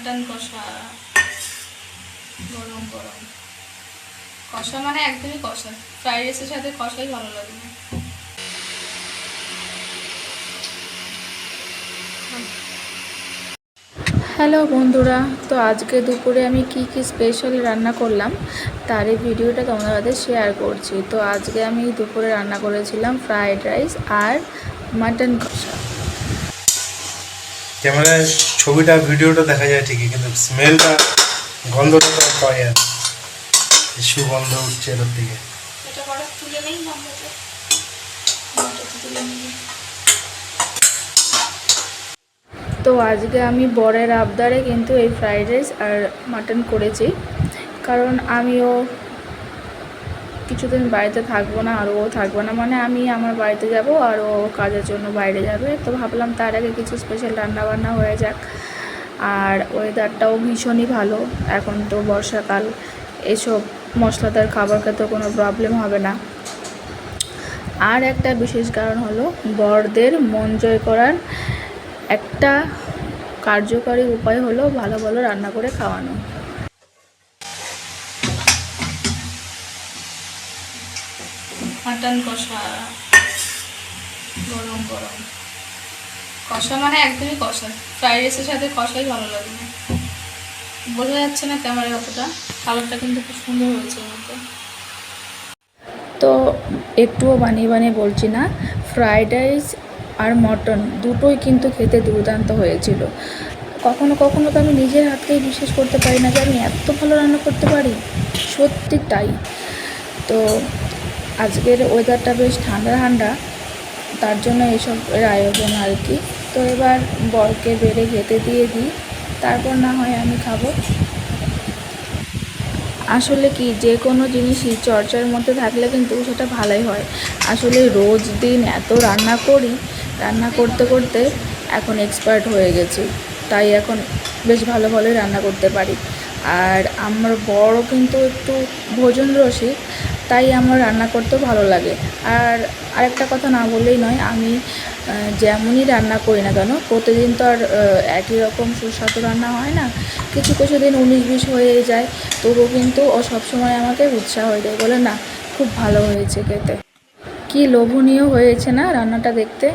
Mutton কষা গরম গরম কষা মানে একদমই কষা, ফ্রাইড রাইসের সাথে কষাই ভালো লাগে। হ্যালো বন্ধুরা, তো আজকে দুপুরে আমি কি স্পেশাল রান্না করলাম তার এই ভিডিওটা তোমাদের সাথে শেয়ার করছি। তো আজকে আমি দুপুরে রান্না করেছিলাম ফ্রাইড রাইস আর মাটন কষা। ক্যামেরায় ছবিটা ভিডিওটা দেখা যায় ঠিকই, কিন্তু স্মেলটা গন্ধটা তো পাই আর সুগন্ধ উঠছে এর থেকে। তো আজকে আমি বরের আবদারে কিন্তু এই ফ্রাইড রাইস আর মাটন করেছি, কারণ আমিও কিছুদিন বাড়িতে থাকবো না আর ও থাকবো না, মানে আমি আমার বাড়িতে যাব আর ও কাজের জন্য বাইরে যাবে। তো ভাবলাম তার আগে কিছু স্পেশাল রান্নাবান্না হয়ে যাক। আর ওয়েদারটাও ভীষণই ভালো, এখন তো বর্ষাকাল, এসব মশলাদার খাবার খেতে কোনো প্রবলেম হবে না। আর একটা বিশেষ কারণ হলো, বরদের মন জয় করার একটা কার্যকরী উপায় হলো ভালো ভালো রান্না করে খাওয়ানো। মাটন কষা গরম গরম কষা মানে একদমই কষা, ফ্রাইড রাইসের সাথে কষাই ভালো লাগে। বোঝা যাচ্ছে না ক্যামেরায় অতটা, কালারটা কিন্তু খুব সুন্দর হয়েছে মতো। তো একটুও বানিয়ে বানিয়ে বলছি না, ফ্রাইড রাইস আর মটন দুটোই কিন্তু খেতে দুর্দান্ত হয়েছিল। কখনো কখনো তো আমি নিজের হাতকেই বিশ্বাস করতে পারি না যে আমি এত ভালো রান্না করতে পারি, সত্যি তাই। তো আজকের ওয়েদারটা বেশ ঠান্ডা ঠান্ডা, তার জন্য এসবের আয়োজন আর কি। তো এবার বরকে বেড়ে খেতে দিয়ে দিই, তারপর না হয় আমি খাবো। আসলে কি, যে কোনো জিনিসই চর্চার মধ্যে থাকলে কিন্তু সেটা ভালোই হয়। আসলে রোজ দিন এত রান্না করি, রান্না করতে করতে এখন এক্সপার্ট হয়ে গেছি, তাই এখন বেশ ভালো ভালোই রান্না করতে পারি। আর আমার বড়ও কিন্তু একটু ভোজন রসিক, তাই আমার রান্না করতেও ভালো লাগে। আর আরেকটা কথা না বললেই নয়, আমি যেমনই রান্না করি না কেন, প্রতিদিন তো আর একই রকম সুস্বাদু রান্না হয় না, কিছু কিছু দিন 19-20 হয়ে যায়। তবুও কিন্তু ও সবসময় আমাকে উৎসাহ দেয়, বলে না খুব ভালো হয়েছে খেতে। কি লোভনীয় হয়েছে না রান্নাটা দেখতে,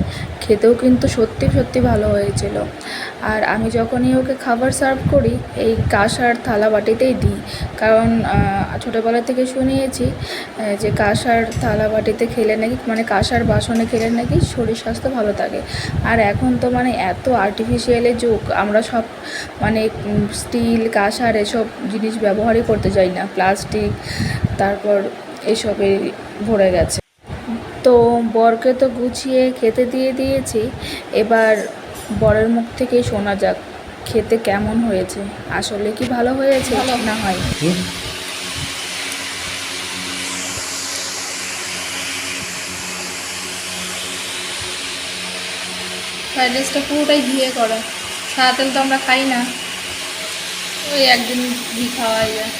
খেতেও কিন্তু সত্যি সত্যি ভালো হয়েছিল। আর আমি যখনই ওকে খাবার সার্ভ করি এই কাঁসার থালা বাটিতেই দিই, কারণ ছোটোবেলা থেকে শুনিয়েছি যে কাঁসার থালা বাটিতে খেলে নাকি, মানে কাঁসার বাসনে খেলে নাকি শরীর স্বাস্থ্য ভালো থাকে। আর এখন তো মানে এত আর্টিফিশিয়ালের যুগ, আমরা সব মানে স্টিল কাঁসার এসব জিনিস ব্যবহারই করতে চাই না, প্লাস্টিক তারপর এসবে ভরে গেছে। তো বরকে তো গুছিয়ে খেতে দিয়ে দিয়েছি, এবার বরের মুখ থেকেই শোনা যাক খেতে কেমন হয়েছে, আসলে কি ভালো হয়েছে না হয়। ফ্রাইড রাইসটা পুরোটাই ঘিয়ে করা, সাদা তেল তো আমরা খাই না, ওই একদিন ঘি খাওয়াই যায়।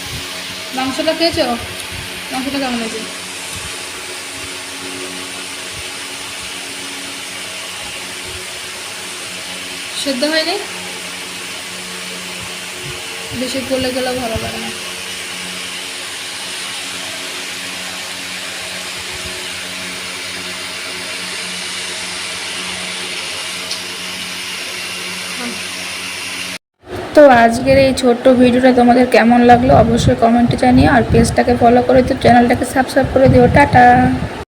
মাংসটা খেয়েছো? মাংসটা কেমন হয়েছে? সেদ্ধ হয়নি, বেশি গলে গেলেও ভালো লাগে না। তো আজকের এই ছোট্ট ভিডিওটা তোমাদের কেমন লাগলো অবশ্যই কমেন্টে জানিও, আর পেজটাকে ফলো করে দিও, চ্যানেলটাকে সাবস্ক্রাইব করে দিও। টাটা।